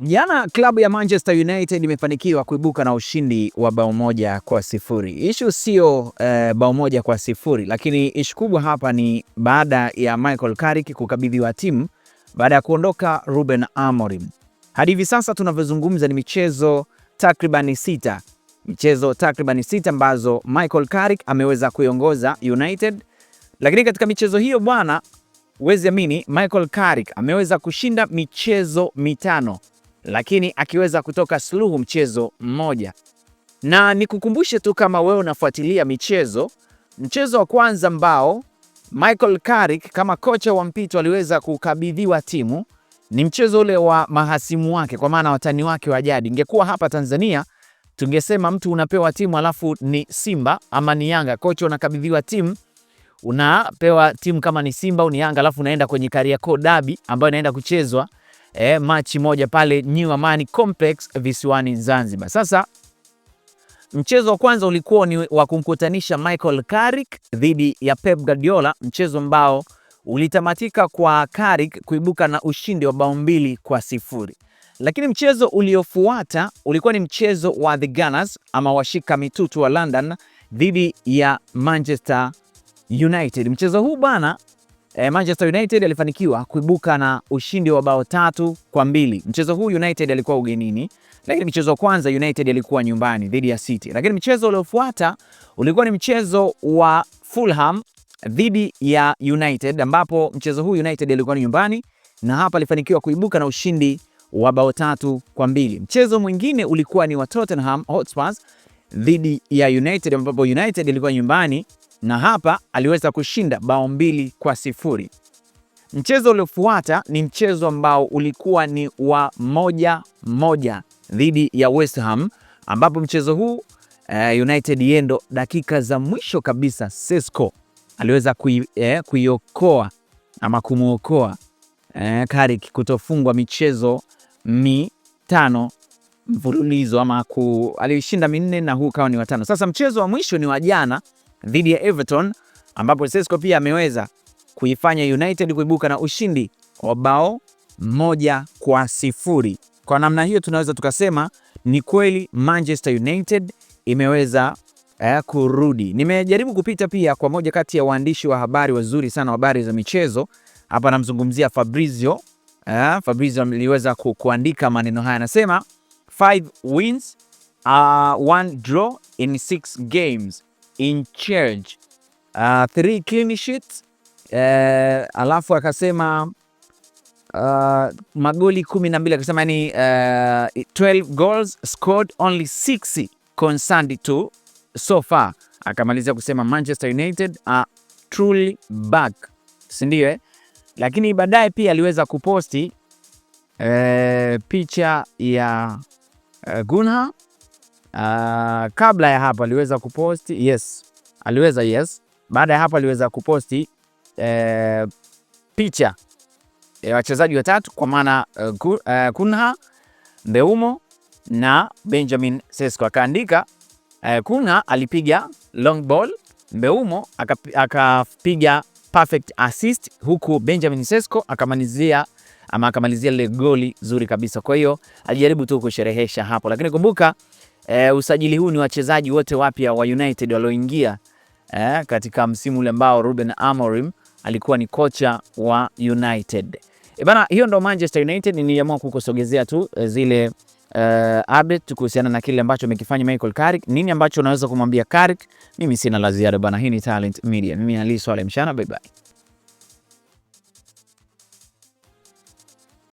Jana klabu ya Manchester United imefanikiwa kuibuka na ushindi wa bao 1-0. Issue sio bao 1-0, lakini issue kubwa hapa ni baada ya Michael Carrick kukabidhiwa timu baada ya kuondoka Ruben Amorim. Hadi hivi sasa tunavyozungumza ni michezo takriban 6. Michezo takriban 6 ambazo Michael Carrick ameweza kuiongoza United. Lakini katika michezo hiyo bwana, huwezi amini, Michael Carrick ameweza kushinda michezo 5. Lakini akiweza kutoka suluhu mchezo mmoja. Na nikukumbushe tu kama wewe unafuatilia mchezo wa kwanza ambao Michael Carrick kama kocha wa mpito aliweza kukabidhiwa timu ni mchezo ule wa mahasimu wake, kwa maana watani wake wa jadi. Ingekuwa hapa Tanzania tungesema mtu unapewa timu alafu ni Simba ama ni Yanga, kocha unakabidhiwa timu, unapewa timu kama ni Simba au ni Yanga, alafu unaenda kwenye Kariakoo Derby ambayo inaenda kuchezwa machi moja pale New Amani Complex visiwani Zanzibar. Sasa mchezo wa kwanza ulikuwa ni wa kumkutanisha Michael Carrick dhidi ya Pep Guardiola, mchezo ambao ulitamatika kwa Carrick kuibuka na ushindi wa bao 2-0. Lakini mchezo uliofuata ulikuwa ni mchezo wa The Gunners ama washika mitutu wa London dhidi ya Manchester United. Mchezo huu bana, Manchester United alifanikiwa kuibuka na ushindi wa bao 3-2. Mchezo huu United alikuwa ugenini, lakini mchezo wa kwanza United alikuwa nyumbani dhidi ya City. Lakini mchezo uliofuata ulikuwa ni mchezo wa Fulham dhidi ya United, ambapo mchezo huu United alikuwa ni nyumbani na hapa alifanikiwa kuibuka na ushindi wa bao 3-2. Mchezo mwingine ulikuwa ni wa Tottenham Hotspur dhidi ya United, ambapo United ilikuwa nyumbani na hapa aliweza kushinda bao 2-0. Mchezo uliofuata ni mchezo ambao ulikuwa ni wa 1-1 dhidi ya West Ham, ambapo mchezo huu United yendo dakika za mwisho kabisa Sesko aliweza kuiokoa ama kumuokoa Carrick kutofungwa michezo 5 mfululizo ama alishinda 4 na huu kawa ni wa 5. Sasa mchezo wa mwisho ni wa jana dhidi ya Everton, ambapo Sesko pia ameweza kuifanya United kuibuka na ushindi wa bao 1-0. Kwa namna hiyo tunaweza tukasema ni kweli Manchester United imeweza kurudi. Nimejaribu kupita pia kwa moja kati ya waandishi wa habari wazuri sana, habari za michezo. Hapa namzungumzia Fabrizio. Fabrizio aliweza kuandika maneno haya, anasema 5 wins, 1 draw in 6 games in charge, 3 clean sheets, alafu akasema magoli 12, akasema ni 12 goals scored, only 6 conceded to so far. Akamalizia kusema Manchester United are truly back, si ndio? Lakini baadaye pia aliweza kuposti picha ya Gunha. Kabla ya hapo aliweza kuposti baada ya hapo aliweza kuposti picha ya wachezaji watatu, kwa maana Cunha, Mbeumo na Benjamin Sesko. Akaandika Cunha alipiga long ball, Mbeumo akapiga perfect assist, huku Benjamin Sesko akamalizia ile goli zuri kabisa. Kwa hiyo alijaribu tu kusherehesha hapo, lakini kumbuka usajili huu ni wachezaji wote wapya wa United walioingia katika msimu ule ambao Ruben Amorim alikuwa ni kocha wa United. Bana, hiyo ndo Manchester United. Niliamua kukusogezea tu zile update kuhusiana na kile ambacho amekifanya Michael Carrick. Nini ambacho unaweza kumwambia Carrick? Mimi sina la ziada bana. Hii ni Talent Media. Mimi Ali Swale Mshana, bye bye.